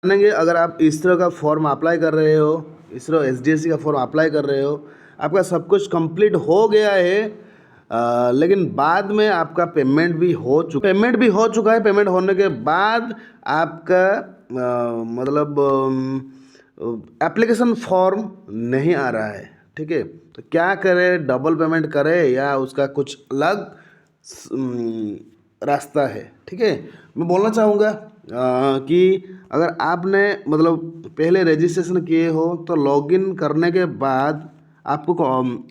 जानेंगे अगर आप इसरो का फॉर्म अप्लाई कर रहे हो, इसरो एसडीएससी का फॉर्म अप्लाई कर रहे हो, आपका सब कुछ कंप्लीट हो गया है, लेकिन बाद में आपका पेमेंट भी हो चुका है। पेमेंट होने के बाद आपका मतलब एप्लीकेशन फॉर्म नहीं आ रहा है, ठीक है। तो क्या करें, डबल पेमेंट करें या उसका कुछ अलग रास्ता है, ठीक है। मैं बोलना चाहूँगा कि अगर आपने मतलब पहले रजिस्ट्रेशन किए हो तो लॉगिन करने के बाद आपको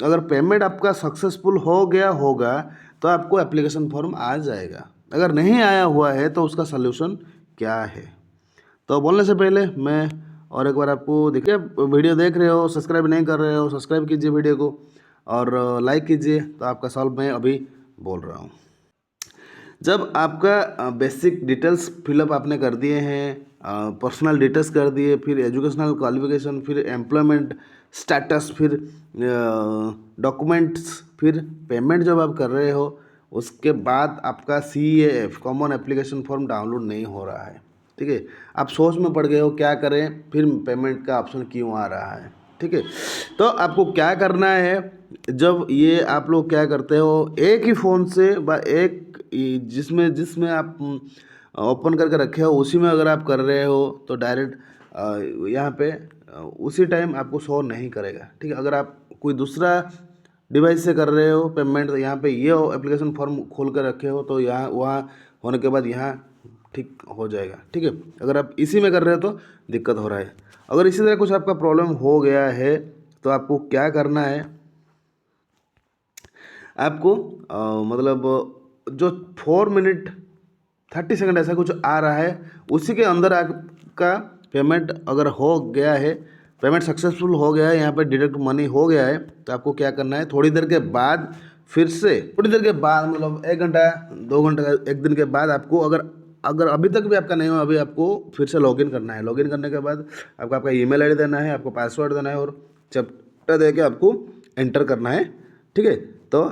अगर पेमेंट आपका सक्सेसफुल हो गया होगा तो आपको एप्लीकेशन फॉर्म आ जाएगा। अगर नहीं आया हुआ है तो उसका सलूशन क्या है। तो बोलने से पहले मैं और एक बार आपको देखिए, वीडियो देख रहे हो, सब्सक्राइब नहीं कर रहे हो, सब्सक्राइब कीजिए वीडियो को और लाइक कीजिए। तो आपका सॉल्व मैं अभी बोल रहा हूँ। जब आपका बेसिक डिटेल्स फिलअप आपने कर दिए हैं, पर्सनल डिटेल्स कर दिए, फिर एजुकेशनल क्वालिफिकेशन, फिर एम्प्लॉयमेंट स्टेटस, फिर डॉक्यूमेंट्स, फिर पेमेंट जब आप कर रहे हो, उसके बाद आपका CAF common application form download नहीं हो रहा है, ठीक है। आप सोच में पड़ गए हो क्या करें, फिर पेमेंट का ऑप्शन क्यों आ रहा है, ठीक है। तो आपको क्या करना है, जब ये आप लोग क्या करते हो, एक ही फ़ोन से एक जिसमें जिसमें आप ओपन करके रखे हो उसी में अगर आप कर रहे हो तो डायरेक्ट यहाँ पे उसी टाइम आपको शो नहीं करेगा, ठीक है। अगर आप कोई दूसरा डिवाइस से कर रहे हो पेमेंट, तो यहाँ पे ये एप्लीकेशन फॉर्म खोल कर रखे हो तो यहाँ वहाँ होने के बाद यहाँ ठीक हो जाएगा, ठीक है। अगर आप इसी में कर रहे हो तो दिक्कत हो रहा है। अगर इसी तरह कुछ आपका प्रॉब्लम हो गया है तो आपको क्या करना है, आपको मतलब जो 4 मिनट 30 सेकंड ऐसा कुछ आ रहा है उसी के अंदर आपका पेमेंट अगर हो गया है, पेमेंट सक्सेसफुल हो गया है, यहाँ पे डिडक्ट मनी हो गया है, तो आपको क्या करना है, थोड़ी देर के बाद फिर से थोड़ी देर के बाद मतलब 1 घंटा 2 घंटा 1 दिन के बाद आपको अगर अगर अभी तक भी आपका नहीं हो, अभी आपको फिर से लॉगिन करना है। लॉगिन करने के बाद आपको आपका ईमेल आईडी देना है, आपको पासवर्ड देना है और चैप्टर दे के आपको एंटर करना है, ठीक है। तो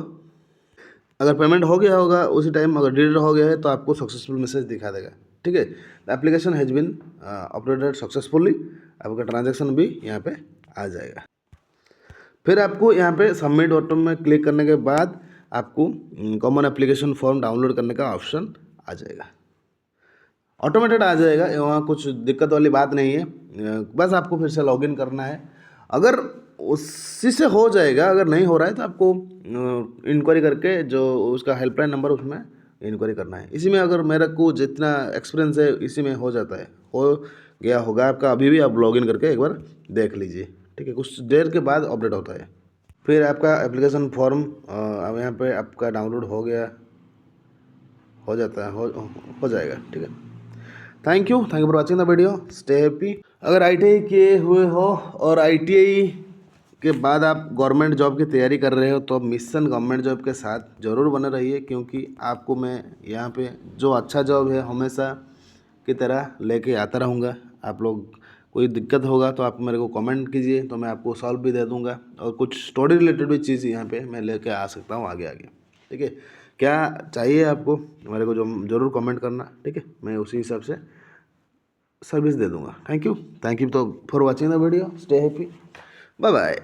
अगर पेमेंट हो गया होगा उसी टाइम, अगर डिलीट हो गया है तो आपको सक्सेसफुल मैसेज दिखा देगा, ठीक है। The application has been uploaded successfully, आपका ट्रांजैक्शन भी यहाँ पे आ जाएगा। फिर आपको यहाँ पे सबमिट बटन में क्लिक करने के बाद आपको कॉमन एप्लीकेशन फॉर्म डाउनलोड करने का ऑप्शन आ जाएगा, ऑटोमेटेड आ जाएगा। वहाँ कुछ दिक्कत वाली बात नहीं है, बस आपको फिर से लॉगिन करना है। अगर उसी से हो जाएगा, अगर नहीं हो रहा है तो आपको इंक्वायरी करके जो उसका हेल्पलाइन नंबर उसमें इंक्वायरी करना है। इसी में अगर मेरा को जितना एक्सपीरियंस है इसी में हो जाता है, हो गया होगा आपका। अभी भी आप लॉगिन करके एक बार देख लीजिए, ठीक है। कुछ देर के बाद अपडेट होता है। फिर आपका एप्लीकेशन फॉर्म अब यहाँ पे आपका डाउनलोड हो गया, हो जाता है, हो जाएगा, ठीक है। Thank you for watching the video, stay happy. अगर ITI किए हुए हो और ITI के बाद आप गवर्नमेंट जॉब की तैयारी कर रहे हो तो मिशन गवर्नमेंट जॉब के साथ ज़रूर बने रहिए, क्योंकि आपको मैं यहाँ पे जो अच्छा जॉब है हमेशा की तरह लेके आता रहूँगा। आप लोग कोई दिक्कत होगा तो आप मेरे को कमेंट कीजिए, तो मैं आपको सॉल्व भी दे दूँगा और कुछ स्टोरी रिलेटेड भी चीज़ यहाँ पे मैं लेके आ सकता हूँ आगे आगे, ठीक है। क्या चाहिए आपको मेरे को जो ज़रूर कमेंट करना, ठीक है। मैं उसी हिसाब से सर्विस दे दूँगा। थैंक यू तो for watching the video, stay happy, bye bye.